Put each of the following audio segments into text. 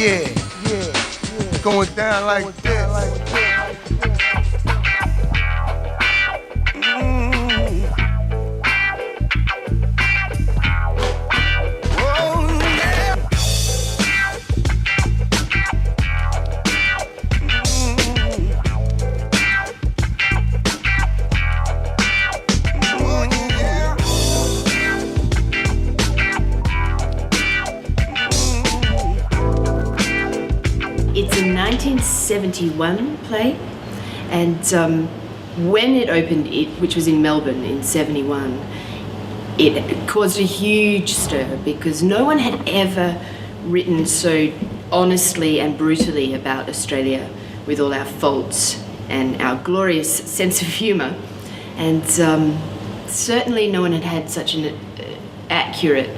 Yeah, going down like this. It's a 1971 play, and when it opened, which was in Melbourne in 71, it caused a huge stir because no one had ever written so honestly and brutally about Australia with all our faults and our glorious sense of humour. And certainly no one had had such an accurate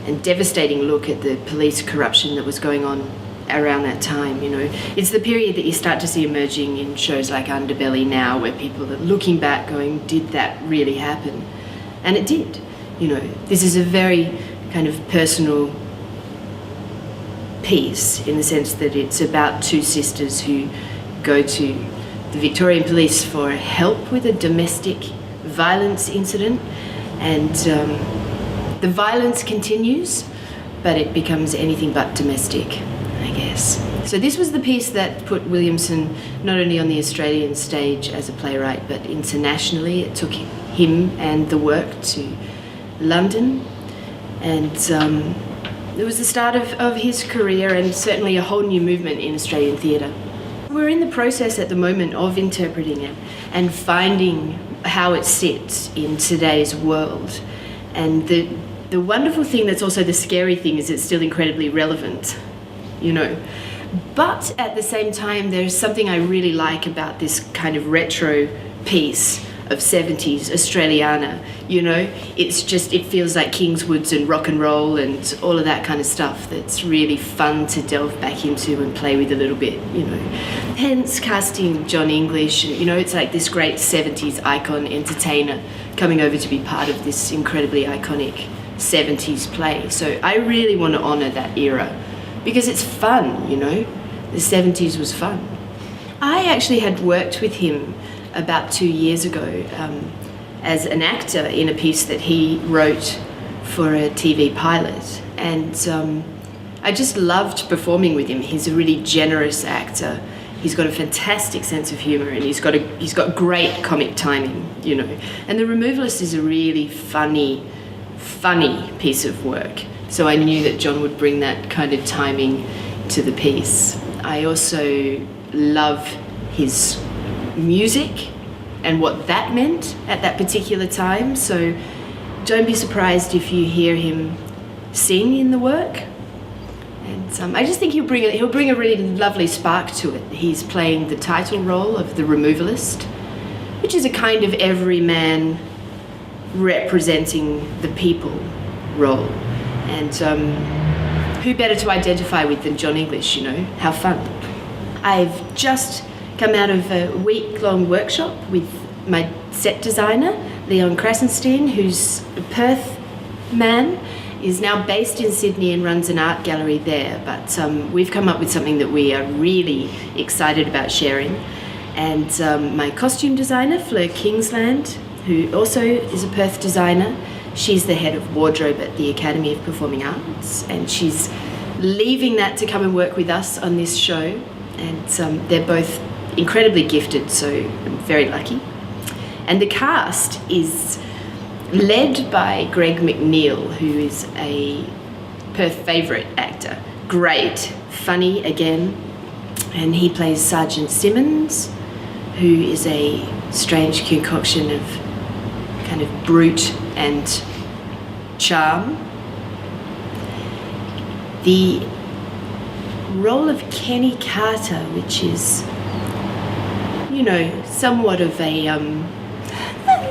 and devastating look at the police corruption that was going on around that time. You know, it's the period that you start to see emerging in shows like Underbelly now, where people are looking back going, did that really happen? And it did. You know, this is a very kind of personal piece in the sense that it's about two sisters who go to the Victorian police for help with a domestic violence incident, and the violence continues, but it becomes anything but domestic, I guess. So this was the piece that put Williamson not only on the Australian stage as a playwright, but internationally. It took him and the work to London, and it was the start of his career and certainly a whole new movement in Australian theatre. We're in the process at the moment of interpreting it and finding how it sits in today's world. And the wonderful thing that's also the scary thing is it's still incredibly relevant, you know. But at the same time, there's something I really like about this kind of retro piece of 70s Australiana, you know. It's just, it feels like Kingswoods and rock and roll and all of that kind of stuff that's really fun to delve back into and play with a little bit, you know. Hence casting John English, you know, it's like this great 70s icon entertainer coming over to be part of this incredibly iconic 70s play. So I really want to honour that era because it's fun, you know. The 70s was fun. I actually had worked with him about 2 years ago as an actor in a piece that he wrote for a TV pilot, and I just loved performing with him. He's a really generous actor. He's got a fantastic sense of humour, and he's got great comic timing, you know. And The Removalists is a really funny piece of work. So I knew that John would bring that kind of timing to the piece. I also love his music and what that meant at that particular time. So don't be surprised if you hear him sing in the work. And I just think he'll bring a really lovely spark to it. He's playing the title role of the Removalist, which is a kind of everyman representing the people role. And who better to identify with than John English, you know? How fun. I've just come out of a week-long workshop with my set designer, Leon Krasenstein, who's a Perth man, is now based in Sydney and runs an art gallery there. But we've come up with something that we are really excited about sharing. And my costume designer, Fleur Kingsland, who also is a Perth designer, she's the head of wardrobe at the Academy of Performing Arts, and she's leaving that to come and work with us on this show. And they're both incredibly gifted, so I'm very lucky. And the cast is led by Greg McNeil, who is a Perth favourite actor. Great, funny again. And he plays Sergeant Simmons, who is a strange concoction of kind of brute and charm. The role of Kenny Carter, which is, you know, somewhat of a,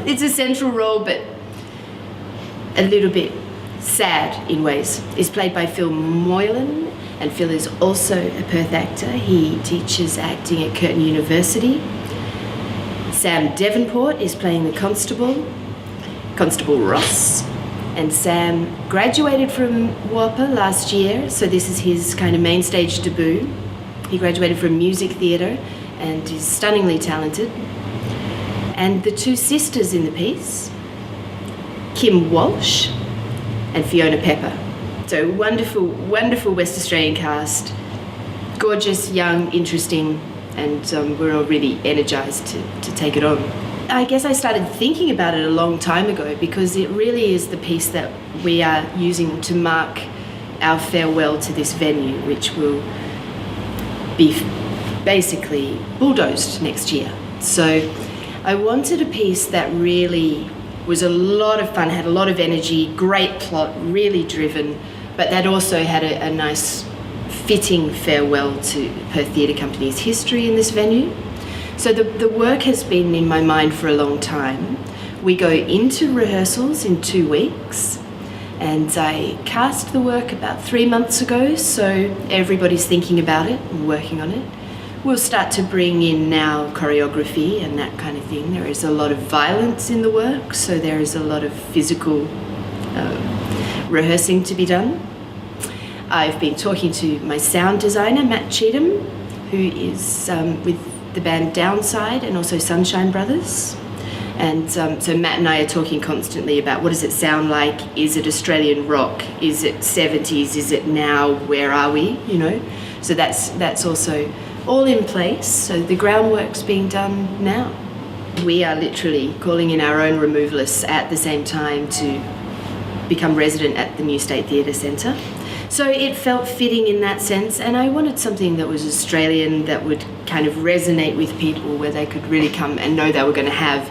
it's a central role, but a little bit sad in ways, is played by Phil Moylan, and Phil is also a Perth actor. He teaches acting at Curtin University. Sam Devonport is playing the Constable Ross, And Sam graduated from Whopper last year, so this is his kind of main stage debut. He graduated from music theatre and is stunningly talented. And the two sisters in the piece, Kim Walsh and Fiona Pepper. So wonderful, wonderful West Australian cast, gorgeous, young, interesting, and we're all really energised to take it on. I guess I started thinking about it a long time ago because it really is the piece that we are using to mark our farewell to this venue, which will be basically bulldozed next year. So I wanted a piece that really was a lot of fun, had a lot of energy, great plot, really driven, but that also had a nice fitting farewell to Perth Theatre Company's history in this venue. So the work has been in my mind for a long time. We go into rehearsals in 2 weeks, and I cast the work about 3 months ago, so everybody's thinking about it and working on it. We'll start to bring in now choreography and that kind of thing. There is a lot of violence in the work, so there is a lot of physical rehearsing to be done. I've been talking to my sound designer, Matt Cheatham, who is with the band Downside and also Sunshine Brothers. And so Matt and I are talking constantly about what does it sound like? Is it Australian rock? Is it 70s? Is it now? Where are we? You know? So that's also all in place. So the groundwork's being done now. We are literally calling in our own Removalists at the same time to become resident at the New State Theatre Centre. So it felt fitting in that sense, and I wanted something that was Australian, that would kind of resonate with people, where they could really come and know they were going to have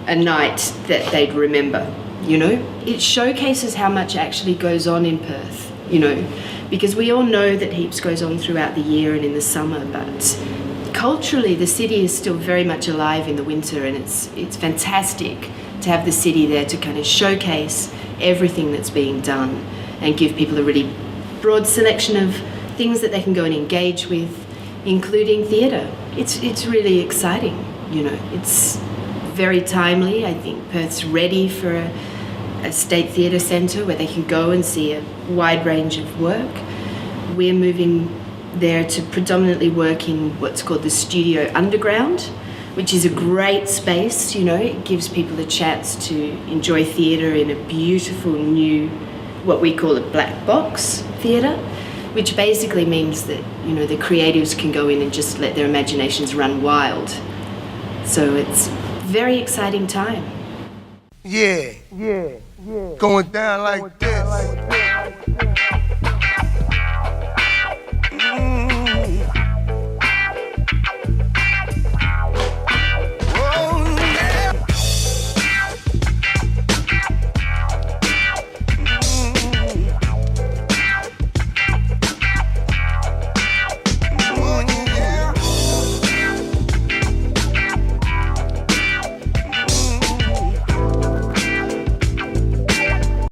a night that they'd remember, you know? It showcases how much actually goes on in Perth, you know, because we all know that heaps goes on throughout the year and in the summer, but culturally the city is still very much alive in the winter, and it's fantastic to have the city there to kind of showcase everything that's being done and give people a really broad selection of things that they can go and engage with, including theatre. It's really exciting, you know. It's very timely. I think Perth's ready for a state theatre centre where they can go and see a wide range of work. We're moving there to predominantly work in what's called the Studio Underground, which is a great space, you know. It gives people a chance to enjoy theatre in a beautiful new, what we call a black box theatre, which basically means that, you know, the creatives can go in and just let their imaginations run wild. So it's a very exciting time. Yeah. Going down like this.